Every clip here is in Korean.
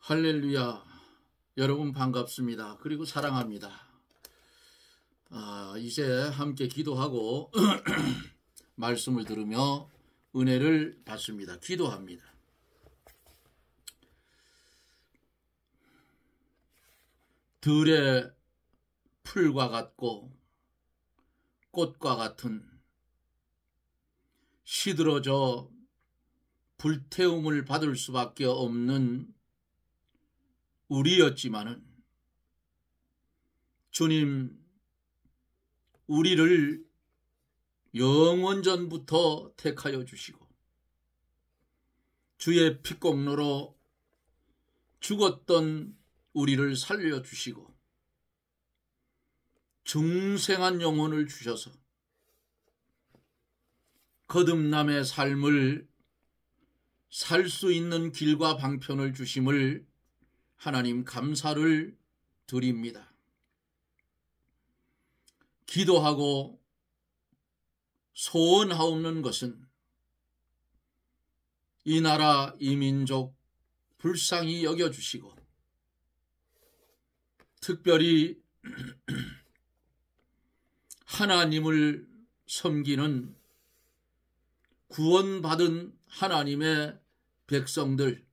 할렐루야. 여러분 반갑습니다. 그리고 사랑합니다. 이제 함께 기도하고 말씀을 들으며 은혜를 받습니다. 기도합니다. 들의 풀과 같고 꽃과 같은 시들어져 불태움을 받을 수밖에 없는 우리였지만은 주님, 우리를 영원전부터 택하여 주시고 주의 피공로로 죽었던 우리를 살려주시고 중생한 영혼을 주셔서 거듭남의 삶을 살 수 있는 길과 방편을 주심을 하나님 감사를 드립니다. 기도하고 소원하옵는 것은 이 나라 이 민족 불쌍히 여겨주시고 특별히 하나님을 섬기는 구원받은 하나님의 백성들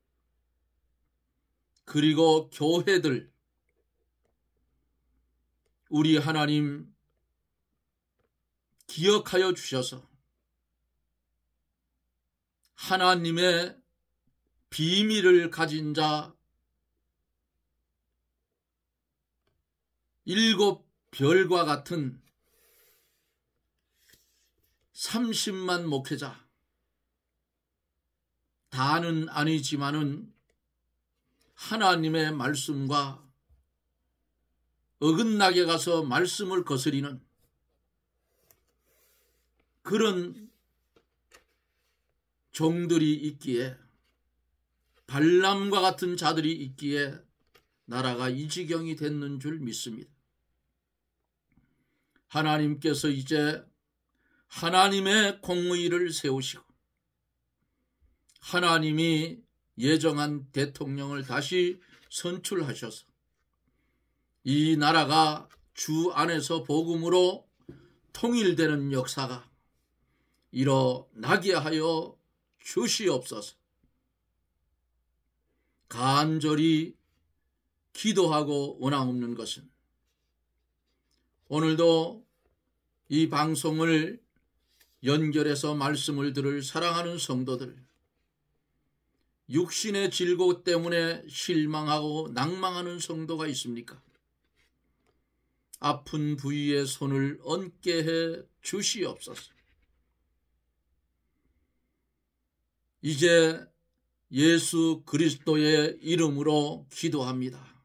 그리고 교회들, 우리 하나님 기억하여 주셔서 하나님의 비밀을 가진 자 7별과 같은 30만 목회자, 다는 아니지만은 하나님의 말씀과 어긋나게 가서 말씀을 거스리는 그런 종들이 있기에, 발람과 같은 자들이 있기에 나라가 이 지경이 됐는 줄 믿습니다. 하나님께서 이제 하나님의 공의를 세우시고 하나님이 예정한 대통령을 다시 선출하셔서 이 나라가 주 안에서 복음으로 통일되는 역사가 일어나게 하여 주시옵소서. 간절히 기도하고 원하옵는 것은 오늘도 이 방송을 연결해서 말씀을 들을 사랑하는 성도들, 육신의 질고 때문에 실망하고 낭망하는 성도가 있습니까? 아픈 부위에 손을 얹게 해 주시옵소서. 이제 예수 그리스도의 이름으로 기도합니다.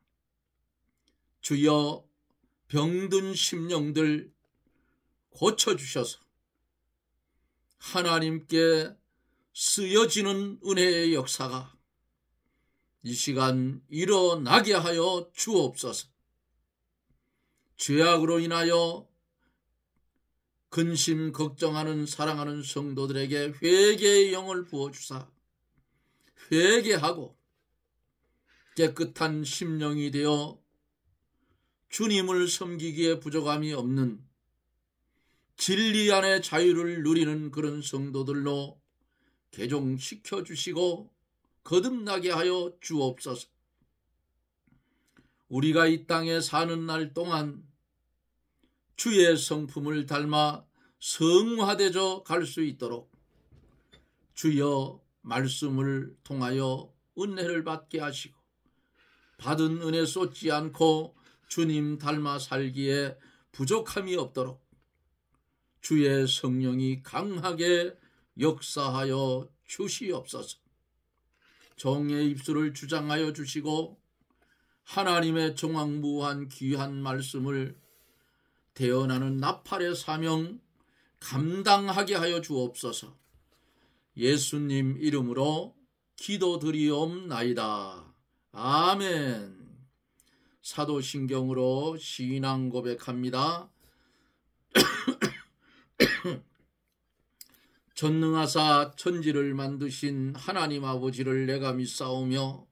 주여, 병든 심령들 고쳐주셔서 하나님께 쓰여지는 은혜의 역사가 이 시간 일어나게 하여 주옵소서. 죄악으로 인하여 근심 걱정하는 사랑하는 성도들에게 회개의 영을 부어주사 회개하고 깨끗한 심령이 되어 주님을 섬기기에 부족함이 없는 진리 안의 자유를 누리는 그런 성도들로 개종시켜 주시고 거듭나게 하여 주옵소서. 우리가 이 땅에 사는 날 동안 주의 성품을 닮아 성화되어 갈 수 있도록 주여 말씀을 통하여 은혜를 받게 하시고 받은 은혜 쏟지 않고 주님 닮아 살기에 부족함이 없도록 주의 성령이 강하게 역사하여 주시옵소서. 종의 입술을 주장하여 주시고 하나님의 정황무한 귀한 말씀을 대언하는 나팔의 사명 감당하게 하여 주옵소서. 예수님 이름으로 기도드리옵나이다. 아멘. 사도신경으로 신앙 고백합니다. 전능하사 천지를 만드신 하나님 아버지를 내가 믿사오며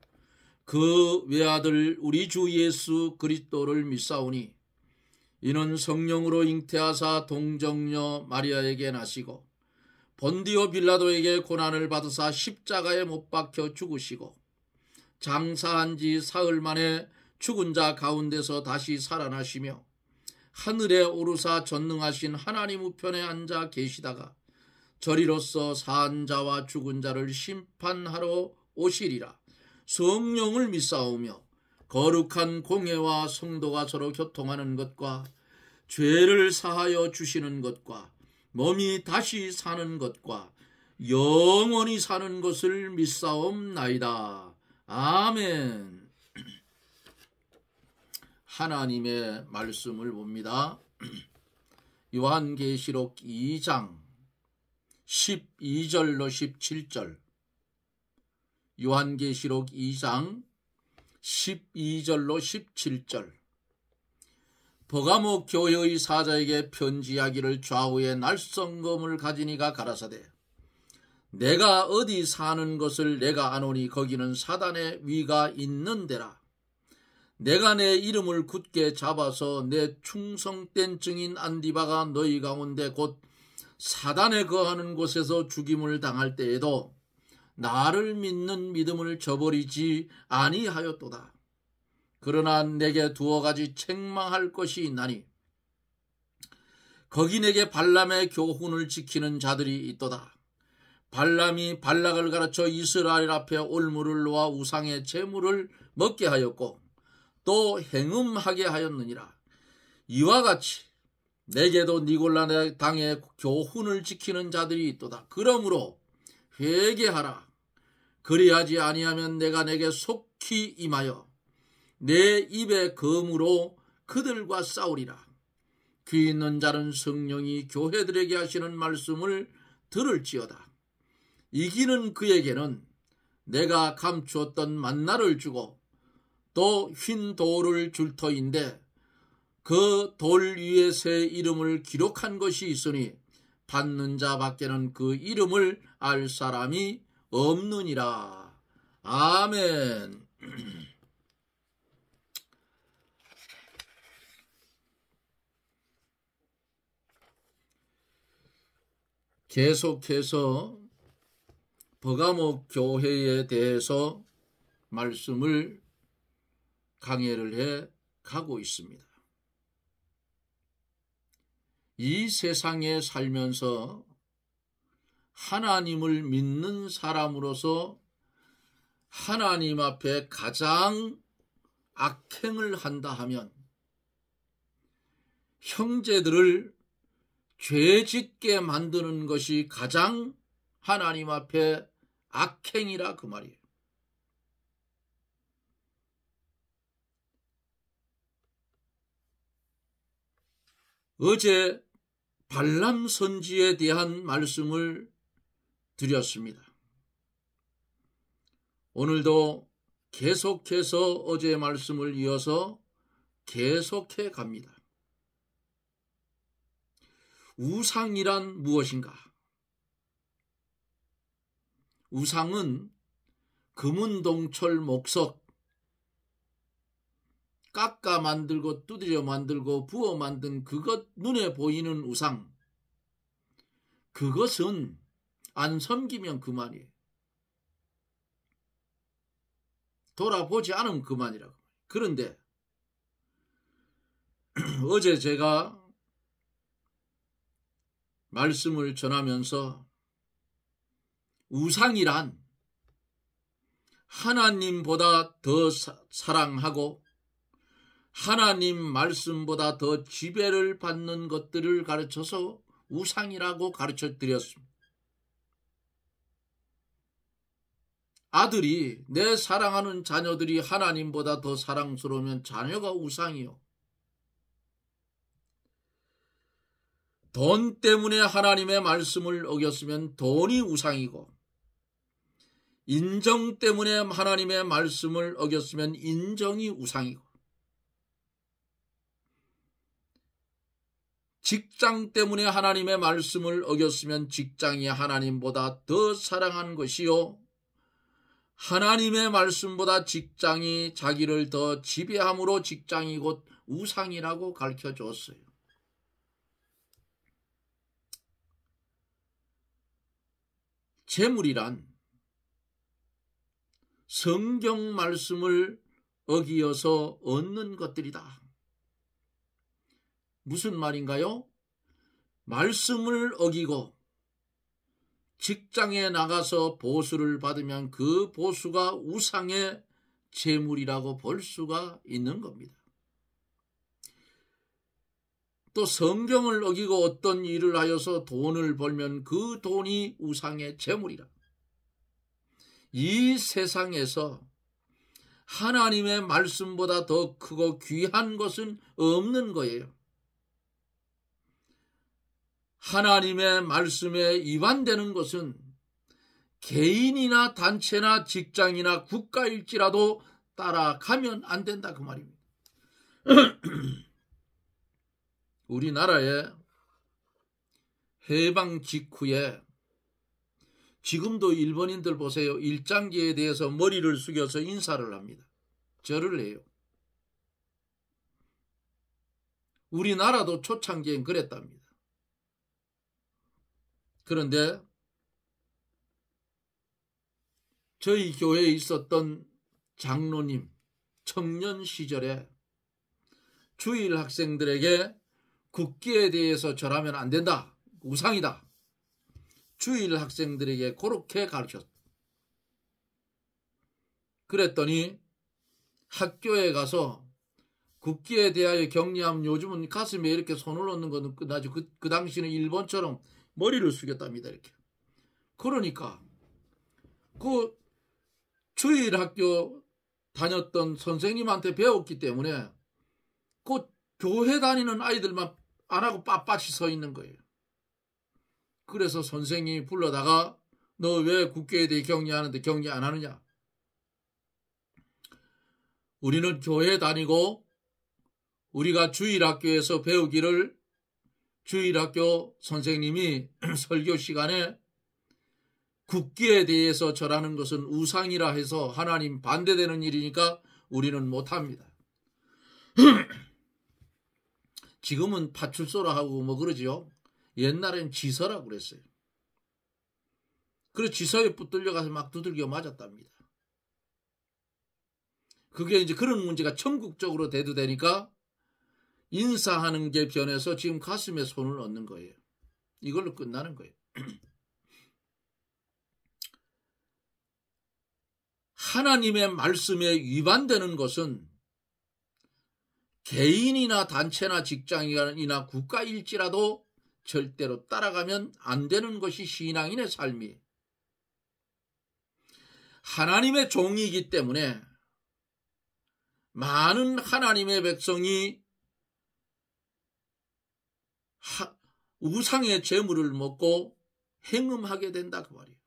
그 외아들 우리 주 예수 그리스도를 믿사오니 이는 성령으로 잉태하사 동정녀 마리아에게 나시고 본디오 빌라도에게 고난을 받으사 십자가에 못 박혀 죽으시고 장사한 지 사흘 만에 죽은 자 가운데서 다시 살아나시며 하늘에 오르사 전능하신 하나님 우편에 앉아 계시다가 저리로서 산 자와 죽은 자를 심판하러 오시리라. 성령을 믿사오며 거룩한 공회와 성도가 서로 교통하는 것과 죄를 사하여 주시는 것과 몸이 다시 사는 것과 영원히 사는 것을 믿사옵나이다. 아멘. 하나님의 말씀을 봅니다. 요한계시록 2장 12절로 17절. 요한계시록 2장 12절로 17절. 버가모 교회의 사자에게 편지하기를 좌우에 날성검을 가진 이가 가라사대 내가 어디 사는 것을 내가 아노니 거기는 사단의 위가 있는 데라. 내가 내 이름을 굳게 잡아서 내 충성된 증인 안디바가 너희 가운데 곧 사단에 거하는 곳에서 죽임을 당할 때에도 나를 믿는 믿음을 저버리지 아니하였도다. 그러나 내게 두어 가지 책망할 것이 있나니 거기 내게 발람의 교훈을 지키는 자들이 있도다. 발람이 발락을 가르쳐 이스라엘 앞에 올무를 놓아 우상의 제물을 먹게 하였고 또 행음하게 하였느니라. 이와 같이 내게도 니골라 당의 교훈을 지키는 자들이 있도다. 그러므로 회개하라. 그리하지 아니하면 내가 내게 속히 임하여 내 입의 검으로 그들과 싸우리라. 귀 있는 자는 성령이 교회들에게 하시는 말씀을 들을지어다. 이기는 그에게는 내가 감추었던 만나를 주고 또 흰 돌을 줄 터인데 그 돌 위에 새 이름을 기록한 것이 있으니 받는 자 밖에는 그 이름을 알 사람이 없느니라. 아멘. 계속해서 버가모 교회에 대해서 말씀을 강해를 해 가고 있습니다. 이 세상에 살면서 하나님을 믿는 사람으로서 하나님 앞에 가장 악행을 한다 하면 형제들을 죄짓게 만드는 것이 가장 하나님 앞에 악행이라 그 말이에요. 어제 발람 선지에 대한 말씀을 드렸습니다. 오늘도 계속해서 어제의 말씀을 이어서 계속해 갑니다. 우상이란 무엇인가? 우상은 금은동철 목석, 깎아 만들고 두드려 만들고 부어 만든 그것 눈에 보이는 우상, 그것은 안 섬기면 그만이에요. 돌아보지 않으면 그만이라고. 그런데 어제 제가 말씀을 전하면서 우상이란 하나님보다 더 사랑하고 하나님 말씀보다 더 지배를 받는 것들을 가르쳐서 우상이라고 가르쳐 드렸습니다. 아들이, 내 사랑하는 자녀들이 하나님보다 더 사랑스러우면 자녀가 우상이요. 돈 때문에 하나님의 말씀을 어겼으면 돈이 우상이고, 인정 때문에 하나님의 말씀을 어겼으면 인정이 우상이고, 직장 때문에 하나님의 말씀을 어겼으면 직장이 하나님보다 더 사랑한 것이요, 하나님의 말씀보다 직장이 자기를 더 지배함으로 직장이 곧 우상이라고 가르쳐 줬어요. 재물이란 성경 말씀을 어기어서 얻는 것들이다. 무슨 말인가요? 말씀을 어기고 직장에 나가서 보수를 받으면 그 보수가 우상의 재물이라고 볼 수가 있는 겁니다. 또 성경을 어기고 어떤 일을 하여서 돈을 벌면 그 돈이 우상의 재물이라. 이 세상에서 하나님의 말씀보다 더 크고 귀한 것은 없는 거예요. 하나님의 말씀에 위반되는 것은 개인이나 단체나 직장이나 국가일지라도 따라가면 안 된다 그 말입니다. 우리나라의 해방 직후에 지금도 일본인들 보세요. 일장기에 대해서 머리를 숙여서 인사를 합니다. 절을 해요. 우리나라도 초창기엔 그랬답니다. 그런데 저희 교회에 있었던 장로님 청년 시절에 주일 학생들에게 국기에 대해서 절하면 안 된다. 우상이다. 주일 학생들에게 그렇게 가르쳤다. 그랬더니 학교에 가서 국기에 대하여 격려하면 요즘은 가슴에 이렇게 손을 얹는 것은 끝나죠. 그 당시는 일본처럼 머리를 숙였답니다. 이렇게. 그러니까 그 주일 학교 다녔던 선생님한테 배웠기 때문에 그 교회 다니는 아이들만 안 하고 빳빳이 서 있는 거예요. 그래서 선생님이 불러다가 너 왜 국기에 대해 격려하는데 격려 안 하느냐? 우리는 교회 다니고 우리가 주일학교에서 배우기를 주일학교 선생님이 설교 시간에 국기에 대해서 절하는 것은 우상이라 해서 하나님 반대되는 일이니까 우리는 못합니다. 지금은 파출소라 하고 뭐 그러지요. 옛날엔 지서라고 그랬어요. 그래서 지서에 붙들려가서 막 두들겨 맞았답니다. 그게 이제 그런 문제가 전국적으로 대두되니까 인사하는 게 변해서 지금 가슴에 손을 얹는 거예요. 이걸로 끝나는 거예요. 하나님의 말씀에 위반되는 것은 개인이나 단체나 직장이나 국가일지라도 절대로 따라가면 안 되는 것이 신앙인의 삶이에요. 하나님의 종이기 때문에 많은 하나님의 백성이 우상의 재물을 먹고 행음하게 된다 그 말이에요.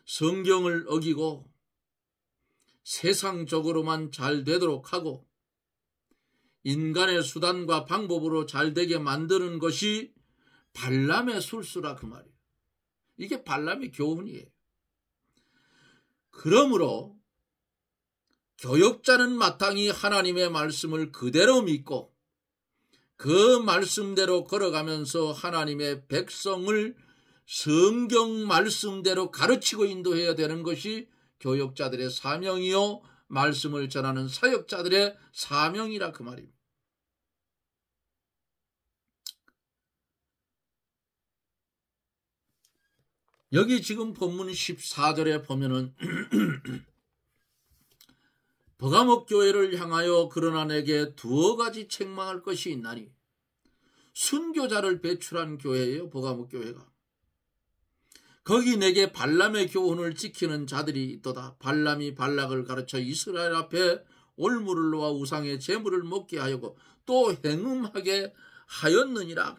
성경을 어기고 세상적으로만 잘 되도록 하고 인간의 수단과 방법으로 잘 되게 만드는 것이 발람의 술수라 그 말이에요. 이게 발람의 교훈이에요. 그러므로 교역자는 마땅히 하나님의 말씀을 그대로 믿고 그 말씀대로 걸어가면서 하나님의 백성을 성경 말씀대로 가르치고 인도해야 되는 것이 교역자들의 사명이요 말씀을 전하는 사역자들의 사명이라 그 말입니다. 여기 지금 본문 14절에 보면은 버가목 교회를 향하여 그러나 내게 두어 가지 책망할 것이 있나니 순교자를 배출한 교회예요. 버가목 교회가. 거기 내게 발람의 교훈을 지키는 자들이 있도다. 발람이 발락을 가르쳐 이스라엘 앞에 올무를 놓아 우상의 제물을 먹게 하였고 또 행음하게 하였느니라.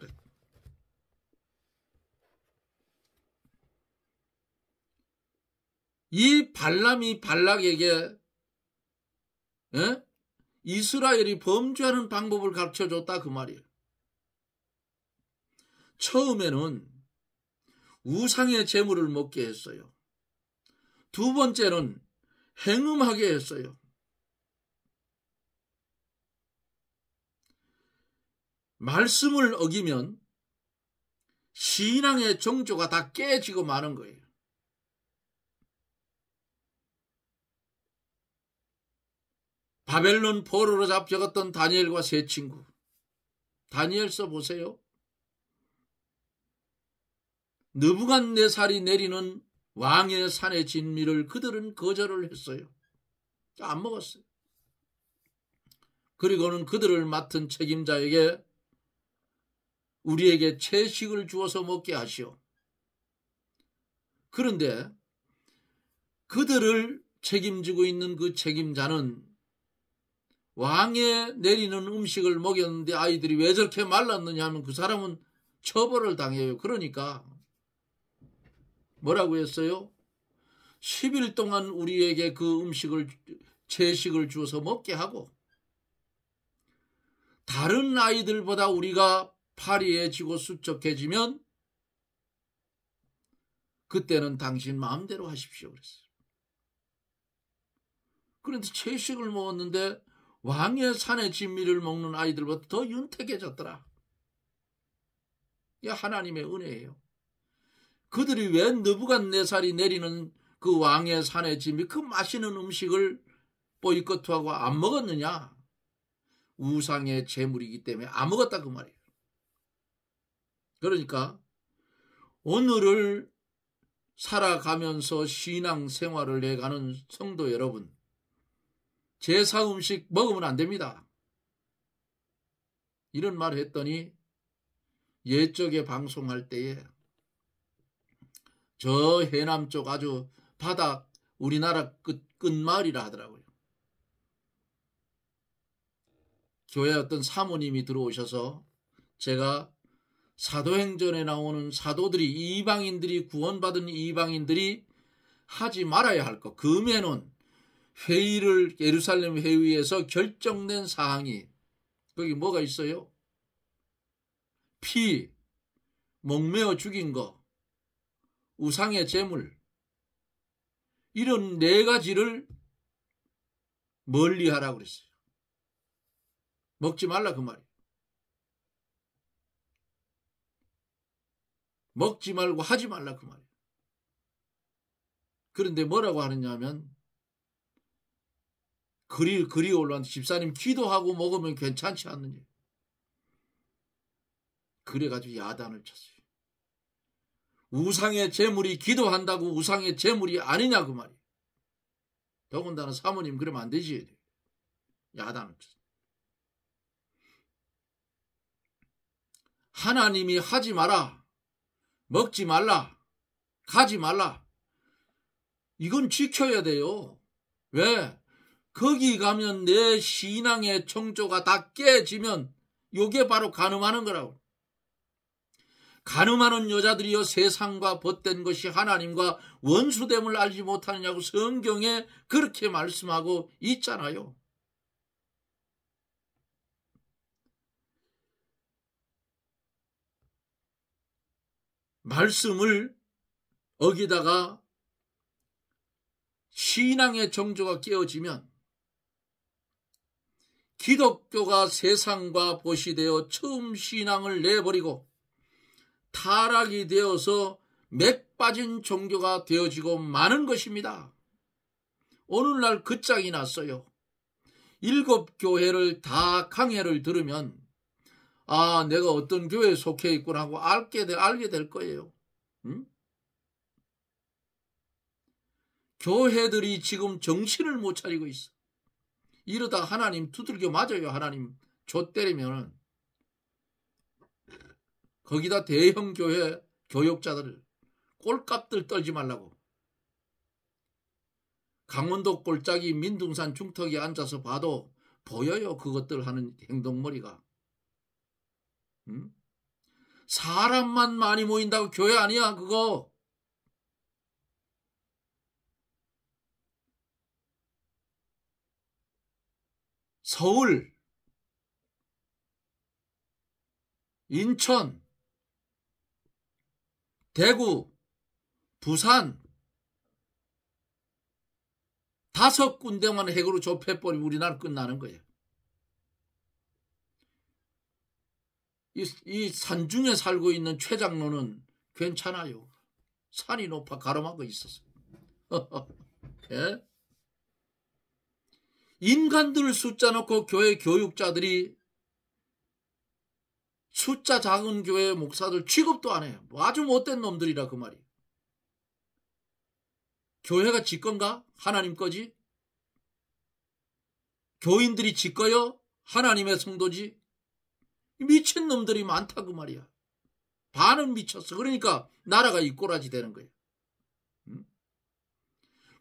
이 발람이 발락에게 이스라엘이 범죄하는 방법을 가르쳐줬다 그 말이에요. 처음에는 우상의 제물을 먹게 했어요. 두 번째는 행음하게 했어요. 말씀을 어기면 신앙의 정조가 다 깨지고 마는 거예요. 바벨론 포로로 잡혀갔던 다니엘과 세 친구. 다니엘서 보세요. 느부갓네살이 내리는 왕의 산의 진미를 그들은 거절을 했어요. 안 먹었어요. 그리고는 그들을 맡은 책임자에게 우리에게 채식을 주어서 먹게 하시오. 그런데 그들을 책임지고 있는 그 책임자는 왕에 내리는 음식을 먹였는데 아이들이 왜 저렇게 말랐느냐 하면 그 사람은 처벌을 당해요. 그러니까 뭐라고 했어요? 10일 동안 우리에게 그 음식을 채식을 주어서 먹게 하고 다른 아이들보다 우리가 파리해지고 수척해지면 그때는 당신 마음대로 하십시오 그랬어요. 그런데 채식을 먹었는데 왕의 산의 진미를 먹는 아이들보다 더 윤택해졌더라. 이게 하나님의 은혜예요. 그들이 왜 느부갓네살이 내리는 그 왕의 산의 진미, 그 맛있는 음식을 보이콧하고 안 먹었느냐? 우상의 제물이기 때문에 안 먹었다 그 말이에요. 그러니까 오늘을 살아가면서 신앙생활을 해가는 성도 여러분, 제사 음식 먹으면 안 됩니다. 이런 말을 했더니 옛적에 방송할 때에 저 해남 쪽 아주 바다 우리나라 끝마을이라 하더라고요. 교회 어떤 사모님이 들어오셔서 제가 사도행전에 나오는 사도들이 이방인들이 구원받은 이방인들이 하지 말아야 할 것, 금에는 회의를 예루살렘 회의에서 결정된 사항이 거기 뭐가 있어요? 피, 목매어 죽인 거, 우상의 제물, 이런 네 가지를 멀리하라고 그랬어요. 먹지 말라 그 말이에요. 먹지 말고 하지 말라 그 말이에요. 그런데 뭐라고 하느냐 하면 글이 올라왔는데 집사님 기도하고 먹으면 괜찮지 않느냐. 그래가지고 야단을 쳤어요. 우상의 제물이 기도한다고 우상의 제물이 아니냐 그 말이에요. 더군다나 사모님 그러면 안 되지. 야단을 쳤어요. 하나님이 하지 마라, 먹지 말라, 가지 말라, 이건 지켜야 돼요. 왜? 거기 가면 내 신앙의 청조가 다 깨지면 이게 바로 간음하는 거라고. 간음하는 여자들이여 세상과 벗된 것이 하나님과 원수됨을 알지 못하느냐고 성경에 그렇게 말씀하고 있잖아요. 말씀을 어기다가 신앙의 정조가 깨어지면 기독교가 세상과 벗이 되어 처음 신앙을 내버리고 타락이 되어서 맥 빠진 종교가 되어지고 마는 것입니다. 오늘날 그 짝이 났어요. 7교회를 다 강해를 들으면 아, 내가 어떤 교회에 속해 있구나 하고 알게 될 거예요. 응? 교회들이 지금 정신을 못 차리고 있어. 이러다 하나님 두들겨 맞아요. 하나님 조 때리면. 거기다 대형 교회 교역자들 꼴값들 떨지 말라고. 강원도 꼴짝이 민둥산 중턱에 앉아서 봐도 보여요. 그것들 하는 행동머리가. 응? 사람만 많이 모인다고 교회 아니야 그거. 서울, 인천, 대구, 부산, 5군데만 핵으로 좁혀버리면 우리나라 끝나는 거예요. 이 산중에 살고 있는 최 장로는 괜찮아요. 산이 높아 가름하고 있었어요. 예? 인간들 숫자 놓고 교회 교육자들이 숫자 작은 교회 목사들 취급도 안 해요. 아주 못된 놈들이라 그 말이에요. 교회가 지 건가? 하나님 거지? 교인들이 지 거요? 하나님의 성도지? 미친 놈들이 많다 그 말이야. 반은 미쳤어. 그러니까 나라가 이 꼬라지 되는 거예요.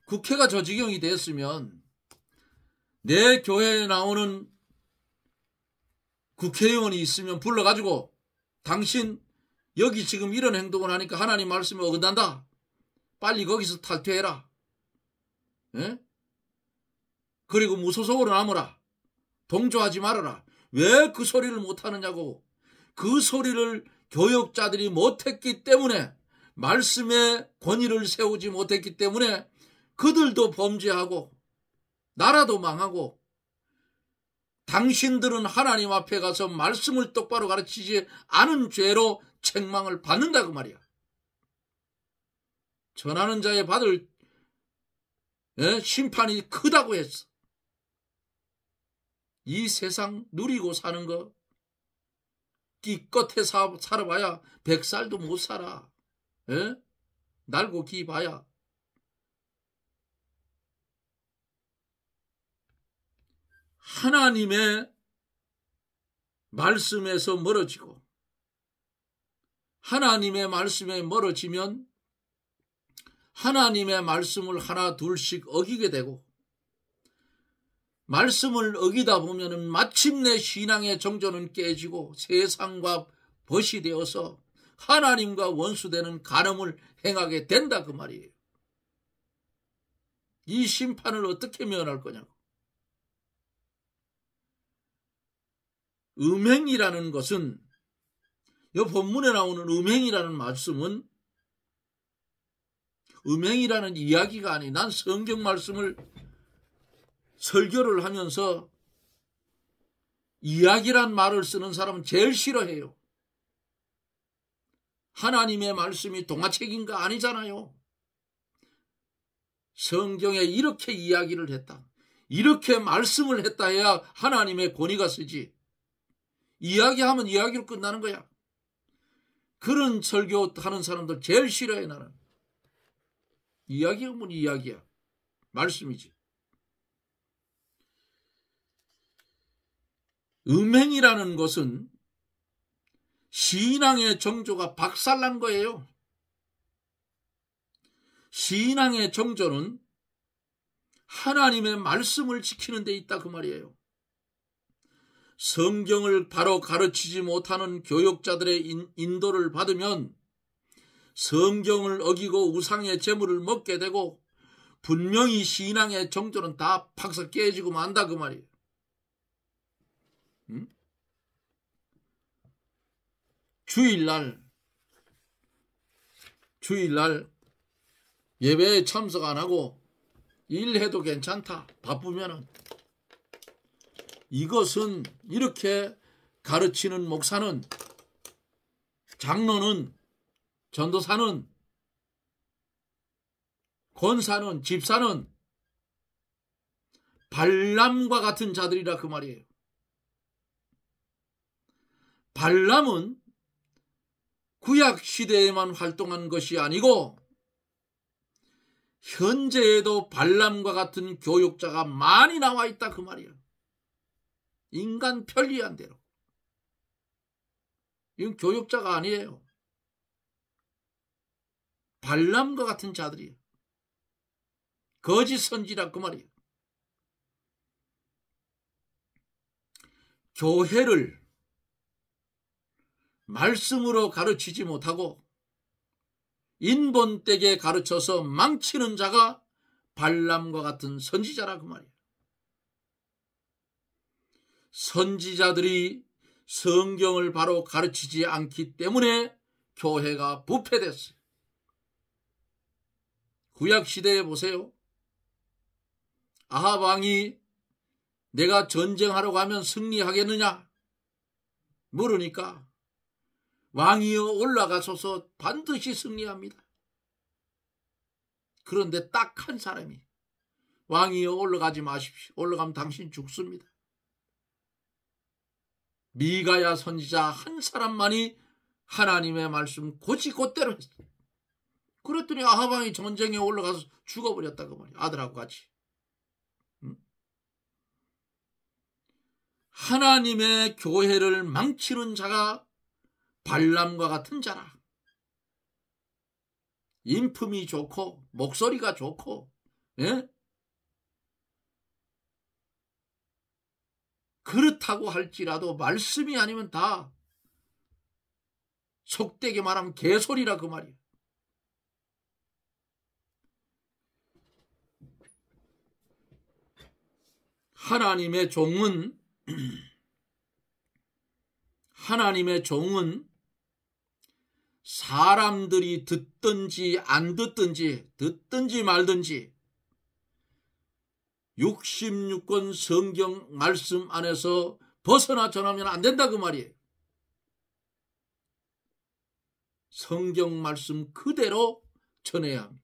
국회가 저 지경이 됐으면 내 교회에 나오는 국회의원이 있으면 불러가지고 당신 여기 지금 이런 행동을 하니까 하나님 말씀에 어긋난다. 빨리 거기서 탈퇴해라. 예? 그리고 무소속으로 남으라. 동조하지 말아라. 왜 그 소리를 못하느냐고. 그 소리를 교역자들이 못했기 때문에, 말씀의 권위를 세우지 못했기 때문에 그들도 범죄하고 나라도 망하고, 당신들은 하나님 앞에 가서 말씀을 똑바로 가르치지 않은 죄로 책망을 받는다 그 말이야. 전하는 자에 받을 심판이 크다고 했어. 이 세상 누리고 사는 거 기껏해 살아봐야 100살도 못 살아. 날고 기봐야. 하나님의 말씀에서 멀어지고, 하나님의 말씀에 멀어지면 하나님의 말씀을 하나 둘씩 어기게 되고, 말씀을 어기다 보면은 마침내 신앙의 정조는 깨지고 세상과 벗이 되어서 하나님과 원수되는 간음을 행하게 된다 그 말이에요. 이 심판을 어떻게 면할 거냐고. 음행이라는 것은, 이 본문에 나오는 음행이라는 말씀은 음행이라는 이야기가 아니, 난 성경 말씀을 설교를 하면서 이야기란 말을 쓰는 사람은 제일 싫어해요. 하나님의 말씀이 동화책인가? 아니잖아요. 성경에 이렇게 이야기를 했다, 이렇게 말씀을 했다 해야 하나님의 권위가 쓰지. 이야기하면 이야기로 끝나는 거야. 그런 설교하는 사람들 제일 싫어해 나는. 이야기하면 이야기야. 말씀이지. 음행이라는 것은 신앙의 정조가 박살난 거예요. 신앙의 정조는 하나님의 말씀을 지키는 데 있다 그 말이에요. 성경을 바로 가르치지 못하는 교역자들의 인도를 받으면 성경을 어기고 우상의 재물을 먹게 되고, 분명히 신앙의 정조는 다 박살 깨지고 만다 그 말이에요. 주일날 예배에 참석 안 하고 일해도 괜찮다, 바쁘면은. 이것은 이렇게 가르치는 목사는, 장로는, 전도사는, 권사는, 집사는 발람과 같은 자들이라 그 말이에요. 발람은 구약 시대에만 활동한 것이 아니고 현재에도 발람과 같은 교육자가 많이 나와 있다 그 말이에요. 인간 편리한 대로. 이건 교육자가 아니에요. 발람과 같은 자들이에요. 거짓 선지라 그 말이에요. 교회를 말씀으로 가르치지 못하고 인본되게 가르쳐서 망치는 자가 발람과 같은 선지자라 그 말이에요. 선지자들이 성경을 바로 가르치지 않기 때문에 교회가 부패됐어요. 구약시대에 보세요. 아합 왕이 내가 전쟁하러 가면 승리하겠느냐 물으니까 왕이여 올라가소서 반드시 승리합니다. 그런데 딱 한 사람이 왕이여 올라가지 마십시오. 올라가면 당신 죽습니다. 미가야 선지자 한 사람만이 하나님의 말씀 곧이곧대로 했어요. 그랬더니 아합 왕이 전쟁에 올라가서 죽어버렸다고 말이야. 아들하고 같이. 하나님의 교회를 망치는 자가 발람과 같은 자라. 인품이 좋고 목소리가 좋고 예? 그렇다고 할지라도 말씀이 아니면 다 속되게 말하면 개소리라 그 말이야. 하나님의 종은 사람들이 듣든지 안 듣든지 말든지 66권 성경 말씀 안에서 벗어나 전하면 안 된다 그 말이에요. 성경 말씀 그대로 전해야 합니다.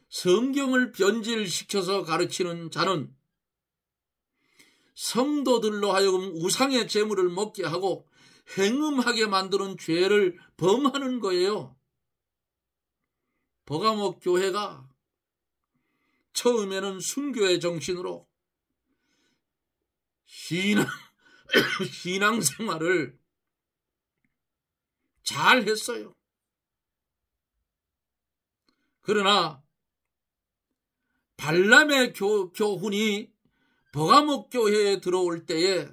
성경을 변질시켜서 가르치는 자는 성도들로 하여금 우상의 재물을 먹게 하고 행음하게 만드는 죄를 범하는 거예요. 버가목 교회가 처음에는 순교의 정신으로 신앙생활을 잘 했어요. 그러나 발람의 교훈이 버가목 교회에 들어올 때에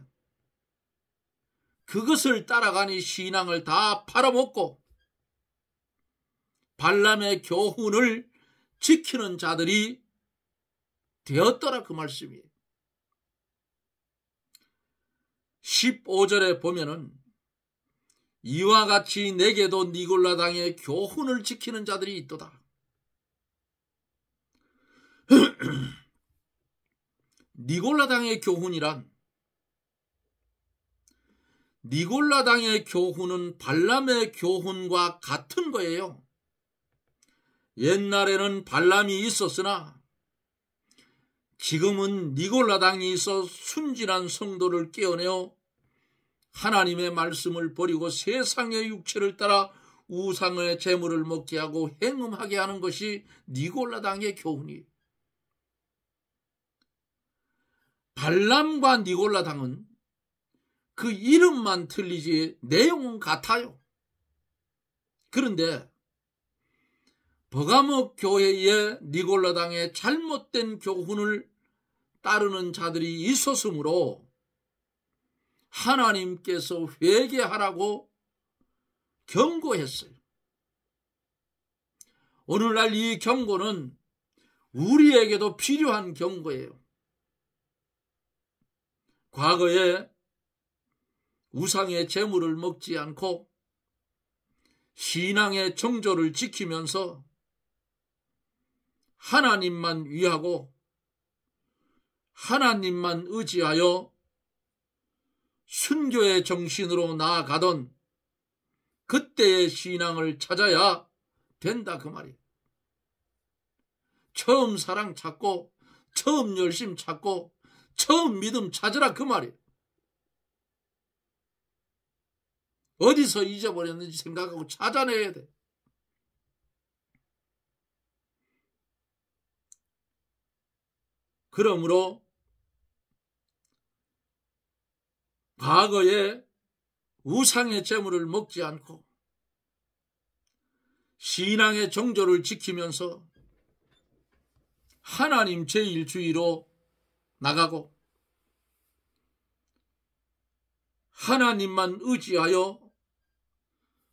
그것을 따라가니 신앙을 다 팔아먹고 발람의 교훈을 지키는 자들이 되었더라 그 말씀이에요. 15절에 보면은 이와 같이 내게도 니골라당의 교훈을 지키는 자들이 있도다. 니골라당의 교훈이란 니골라당의 교훈은 발람의 교훈과 같은 거예요. 옛날에는 발람이 있었으나 지금은 니골라당이 있어 순진한 성도를 깨어내어 하나님의 말씀을 버리고 세상의 육체를 따라 우상의 재물을 먹게 하고 행음하게 하는 것이 니골라당의 교훈이에요. 발람과 니골라당은 그 이름만 틀리지 내용은 같아요. 그런데 버가목 교회의 니골라당의 잘못된 교훈을 따르는 자들이 있었으므로 하나님께서 회개하라고 경고했어요. 오늘날 이 경고는 우리에게도 필요한 경고예요. 과거에 우상의 재물을 먹지 않고 신앙의 정조를 지키면서 하나님만 위하고 하나님만 의지하여 순교의 정신으로 나아가던 그때의 신앙을 찾아야 된다 그 말이에요. 처음 사랑 찾고 처음 열심 찾고 처음 믿음 찾으라 그 말이에요. 어디서 잊어버렸는지 생각하고 찾아내야 돼. 그러므로 과거에 우상의 재물을 먹지 않고 신앙의 정조를 지키면서 하나님 제1주의로 나가고 하나님만 의지하여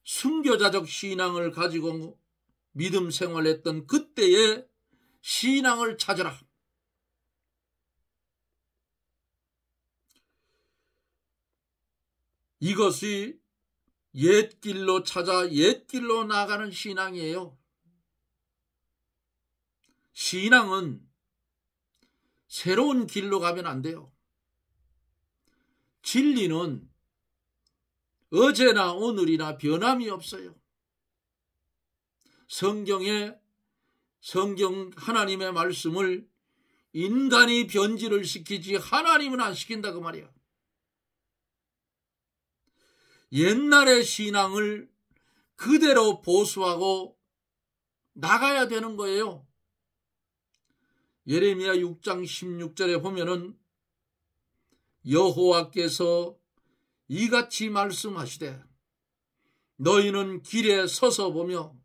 순교자적 신앙을 가지고 믿음 생활했던 그때의 신앙을 찾으라. 이것이 옛길로 찾아 옛길로 나가는 신앙이에요. 신앙은 새로운 길로 가면 안 돼요. 진리는 어제나 오늘이나 변함이 없어요. 성경 하나님의 말씀을 인간이 변질을 시키지 하나님은 안 시킨다 그 말이야. 옛날의 신앙을 그대로 보수하고 나가야 되는 거예요. 예레미야 6장 16절에 보면은 여호와께서 이같이 말씀하시되 너희는 길에 서서 보며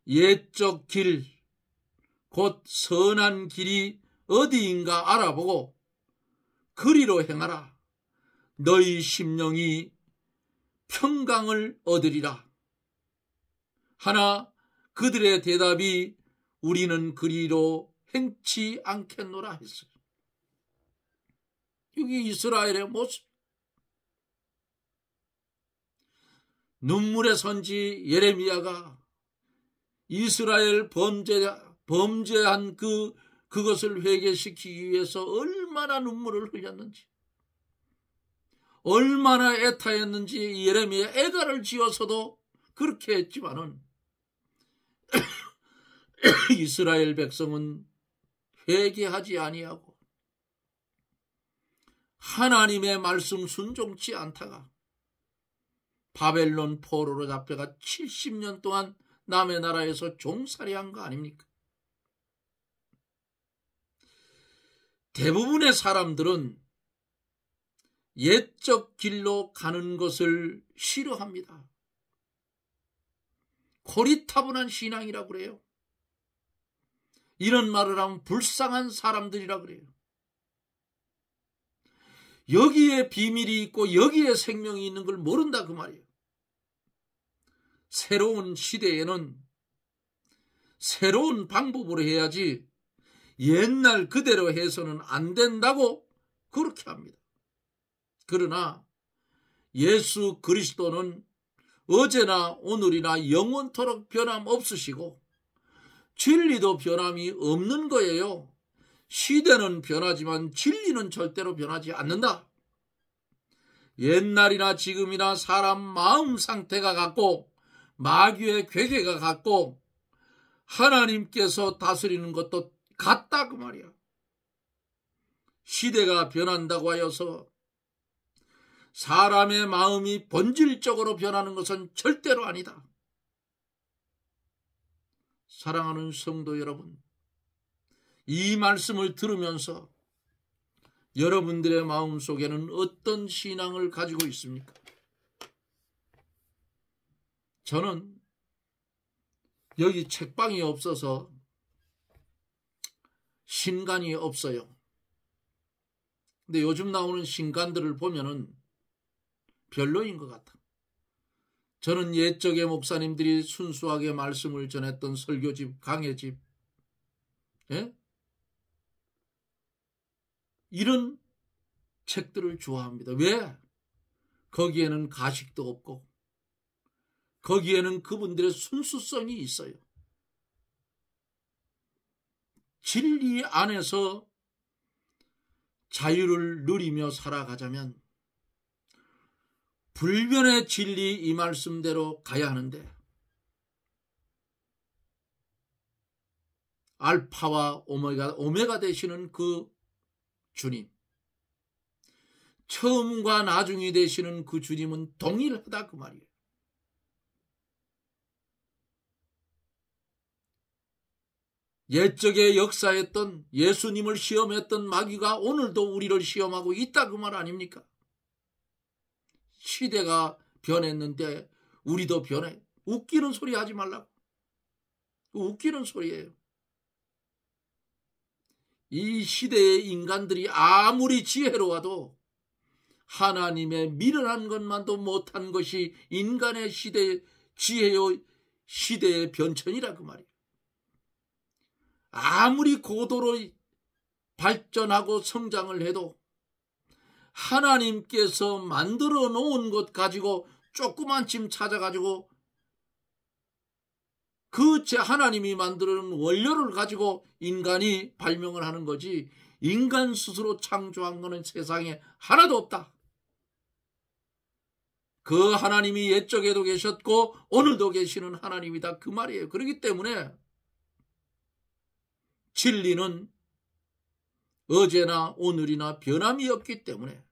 옛적 길 곧 선한 길이 어디인가 알아보고 그리로 행하라. 너희 심령이 평강을 얻으리라. 하나 그들의 대답이 우리는 그리로 행치 않겠노라 했어요. 여기 이스라엘의 모습. 눈물의 선지 예레미야가 이스라엘 범죄한 그것을 회개시키기 위해서 얼마나 눈물을 흘렸는지, 얼마나 애타했는지 예레미야 애가를 지어서도 그렇게 했지만은 이스라엘 백성은 회개하지 아니하고 하나님의 말씀 순종치 않다가 바벨론 포로로 잡혀가 70년 동안 남의 나라에서 종살이한 거 아닙니까? 대부분의 사람들은 옛적 길로 가는 것을 싫어합니다. 고리타분한 신앙이라고 그래요. 이런 말을 하면 불쌍한 사람들이라 그래요. 여기에 비밀이 있고 여기에 생명이 있는 걸 모른다 그 말이에요. 새로운 시대에는 새로운 방법으로 해야지 옛날 그대로 해서는 안 된다고 그렇게 합니다. 그러나 예수 그리스도는 어제나 오늘이나 영원토록 변함없으시고 진리도 변함이 없는 거예요. 시대는 변하지만 진리는 절대로 변하지 않는다. 옛날이나 지금이나 사람 마음 상태가 같고 마귀의 괴계가 같고 하나님께서 다스리는 것도 같다 그 말이야. 시대가 변한다고 하여서 사람의 마음이 본질적으로 변하는 것은 절대로 아니다. 사랑하는 성도 여러분, 이 말씀을 들으면서 여러분들의 마음속에는 어떤 신앙을 가지고 있습니까? 저는 여기 책방이 없어서 신간이 없어요. 근데 요즘 나오는 신간들을 보면은 별로인 것 같아. 저는 옛적의 목사님들이 순수하게 말씀을 전했던 설교집, 강해집, 예? 이런 책들을 좋아합니다. 왜? 거기에는 가식도 없고 거기에는 그분들의 순수성이 있어요. 진리 안에서 자유를 누리며 살아가자면 불변의 진리 이 말씀대로 가야 하는데 알파와 오메가 되시는 그 주님, 처음과 나중이 되시는 그 주님은 동일하다 그 말이에요. 옛적에 역사했던 예수님을 시험했던 마귀가 오늘도 우리를 시험하고 있다 그 말 아닙니까? 시대가 변했는데 우리도 변해. 웃기는 소리 하지 말라고. 웃기는 소리예요. 이 시대의 인간들이 아무리 지혜로워도 하나님의 미련한 것만도 못한 것이 인간의 지혜요 시대의 변천이라 그 말이에요. 아무리 고도로 발전하고 성장을 해도 하나님께서 만들어 놓은 것 가지고 조그만 짐 찾아가지고 그 하나님이 만드는 원료를 가지고 인간이 발명을 하는 거지, 인간 스스로 창조한 것은 세상에 하나도 없다. 그 하나님이 옛적에도 계셨고 오늘도 계시는 하나님이다, 그 말이에요. 그렇기 때문에 진리는 어제나 오늘이나 변함이 없기 때문에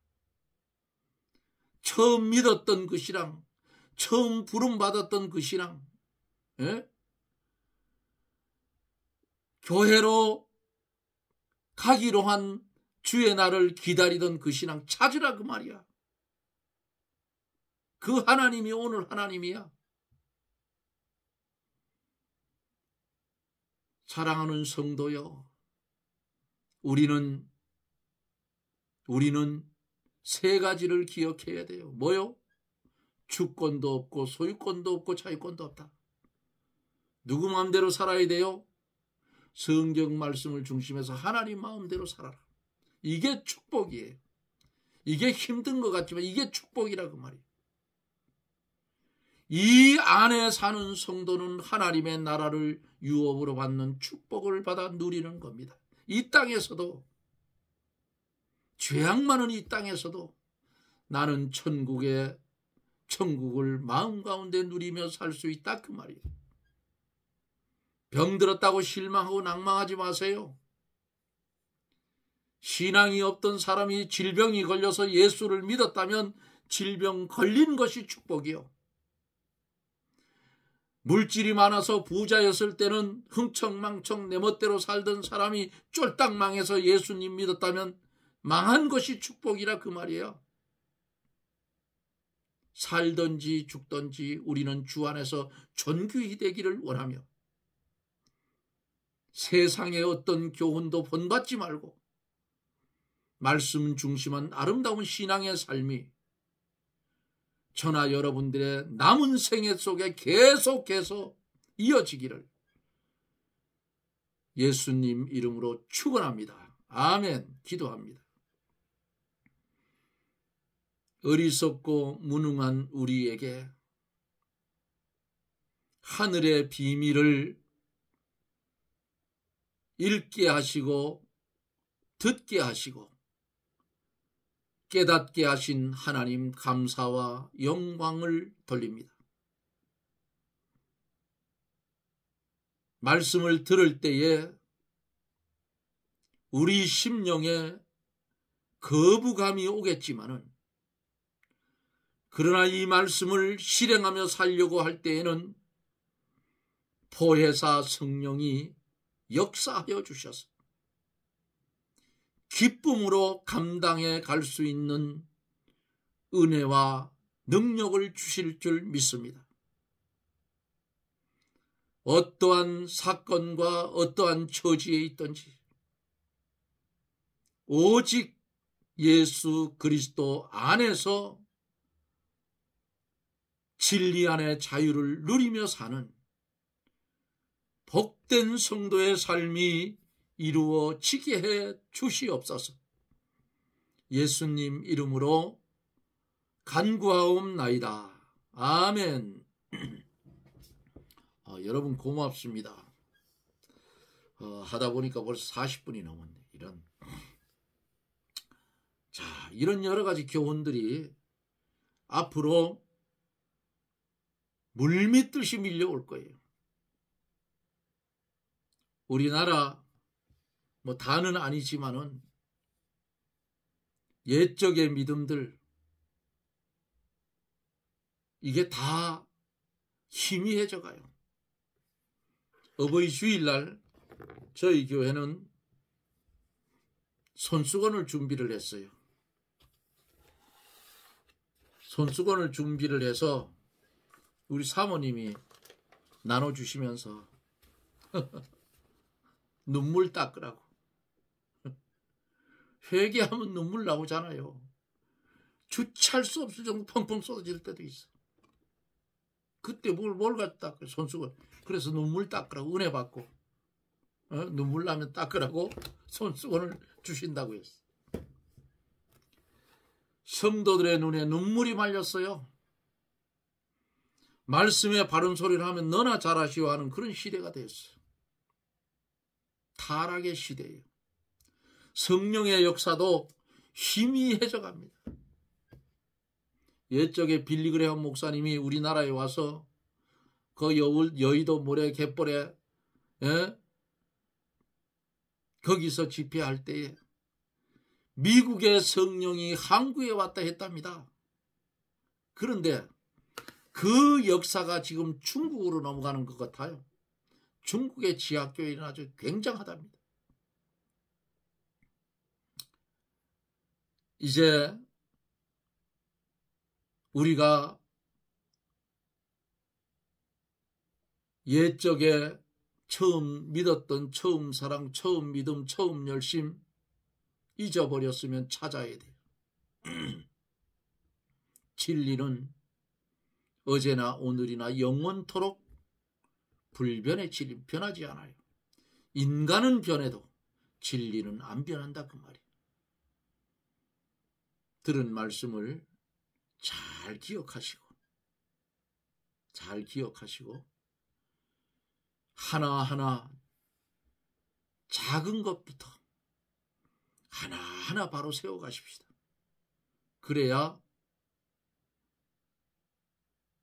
처음 믿었던 그 신앙, 처음 부름받았던 그 신앙, 예? 교회로 가기로 한 주의 날을 기다리던 그 신앙 찾으라, 그 말이야. 그 하나님이 오늘 하나님이야. 사랑하는 성도여, 우리는 세 가지를 기억해야 돼요. 뭐요? 주권도 없고 소유권도 없고 자유권도 없다. 누구 마음대로 살아야 돼요? 성경 말씀을 중심해서 하나님 마음대로 살아라. 이게 축복이에요. 이게 힘든 것 같지만 이게 축복이라, 그 말이에요. 이 안에 사는 성도는 하나님의 나라를 유업으로 받는 축복을 받아 누리는 겁니다. 이 땅에서도, 죄악 많은 이 땅에서도 나는 천국을 마음 가운데 누리며 살 수 있다, 그 말이에요. 병들었다고 실망하고 낭망하지 마세요. 신앙이 없던 사람이 질병이 걸려서 예수를 믿었다면 질병 걸린 것이 축복이요. 물질이 많아서 부자였을 때는 흥청망청 내 멋대로 살던 사람이 쫄딱 망해서 예수님 믿었다면 망한 것이 축복이라, 그 말이에요. 살든지 죽든지 우리는 주 안에서 존귀히 되기를 원하며 세상의 어떤 교훈도 본받지 말고 말씀 중심한 아름다운 신앙의 삶이 저나 여러분들의 남은 생애 속에 계속해서 이어지기를 예수님 이름으로 축원합니다. 아멘. 기도합니다. 어리석고 무능한 우리에게 하늘의 비밀을 읽게 하시고 듣게 하시고 깨닫게 하신 하나님 감사와 영광을 돌립니다. 말씀을 들을 때에 우리 심령에 거부감이 오겠지만은, 그러나 이 말씀을 실행하며 살려고 할 때에는 보혜사 성령이 역사하여 주셔서 기쁨으로 감당해 갈 수 있는 은혜와 능력을 주실 줄 믿습니다. 어떠한 사건과 어떠한 처지에 있든지 오직 예수 그리스도 안에서 진리 안의 자유를 누리며 사는 복된 성도의 삶이 이루어지게 해 주시옵소서. 예수님 이름으로 간구하옵나이다. 아멘. 여러분 고맙습니다. 하다 보니까 벌써 40분이 넘었네. 이런 여러 가지 교훈들이 앞으로 물밀듯이 밀려올 거예요. 우리나라 다는 아니지만은 옛적의 믿음들, 이게 다 희미해져 가요. 어버이 주일날 저희 교회는 손수건을 준비를 했어요. 손수건을 준비를 해서 우리 사모님이 나눠주시면서 눈물 닦으라고. 회개하면 눈물 나오잖아요. 주체할 수 없을 정도 펑펑 쏟아질 때도 있어. 그때 뭘 갖다 닦아요? 손수건. 그래서 눈물 닦으라고, 은혜 받고 눈물 나면 닦으라고 손수건을 주신다고 했어. 성도들의 눈에 눈물이 말렸어요. 말씀에 바른 소리를 하면 너나 잘하시오 하는 그런 시대가 됐어요. 타락의 시대예요. 성령의 역사도 희미해져 갑니다. 옛적에 빌리그레엄 목사님이 우리나라에 와서 그 여의도 모래 갯벌에 거기서 집회할 때에 미국의 성령이 한국에 왔다 했답니다. 그런데 그 역사가 지금 중국으로 넘어가는 것 같아요. 중국의 지하교회는 아주 굉장하답니다. 이제 우리가 옛적에 처음 믿었던 처음 사랑, 처음 믿음, 처음 열심 잊어버렸으면 찾아야 돼요. 진리는 어제나 오늘이나 영원토록 불변의 진리 변하지 않아요. 인간은 변해도 진리는 안 변한다 그 말이에요. 들은 말씀을 잘 기억하시고 하나하나 작은 것부터 하나하나 바로 세워가십시다. 그래야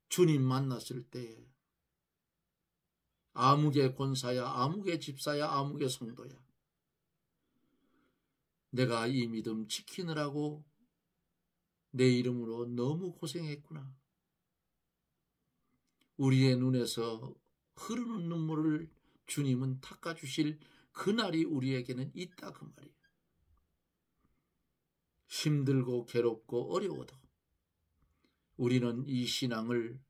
주님 만났을 때 아무개 권사야, 아무개 집사야, 아무개 성도야, 내가 이 믿음 지키느라고 내 이름으로 너무 고생했구나. 우리의 눈에서 흐르는 눈물을 주님은 닦아주실 그날이 우리에게는 있다 그 말이에요. 힘들고 괴롭고 어려워도 우리는 이 신앙을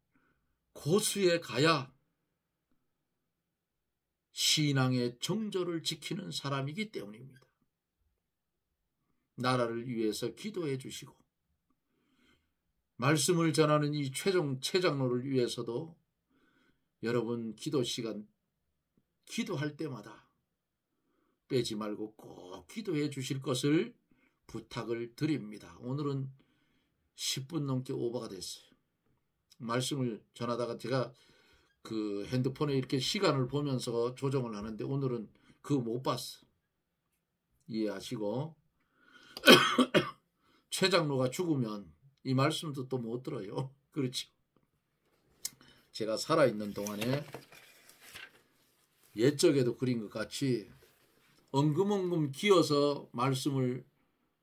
고수해 가야 신앙의 정조를 지키는 사람이기 때문입니다. 나라를 위해서 기도해 주시고 말씀을 전하는 이 최장로를 위해서도 여러분 기도 시간 기도할 때마다 빼지 말고 꼭 기도해 주실 것을 부탁을 드립니다. 오늘은 10분 넘게 오버가 됐어요. 말씀을 전하다가 제가 그 핸드폰에 이렇게 시간을 보면서 조정을 하는데 오늘은 그거 못 봤어. 이해하시고 최장로가 죽으면 이 말씀도 또 못 들어요. 그렇죠. 제가 살아있는 동안에 옛적에도 그린 것 같이 엉금엉금 기어서 말씀을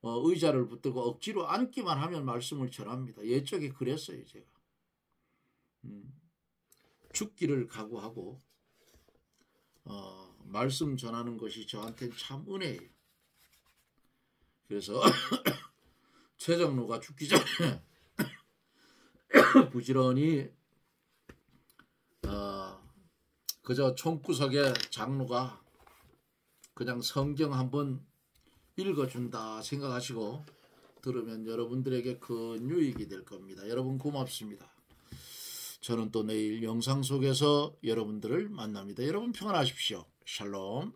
의자를 붙들고 억지로 앉기만 하면 말씀을 전합니다. 옛적에 그랬어요. 제가 죽기를 각오하고 말씀 전하는 것이 저한테는 참 은혜예요. 그래서 최장로가 죽기 전에 부지런히 그저 총구석에 장로가 그냥 성경 한번 읽어준다 생각하시고 들으면 여러분들에게 큰 유익이 될 겁니다. 여러분 고맙습니다. 저는 또 내일 영상 속에서 여러분들을 만납니다. 여러분 평안하십시오. 샬롬.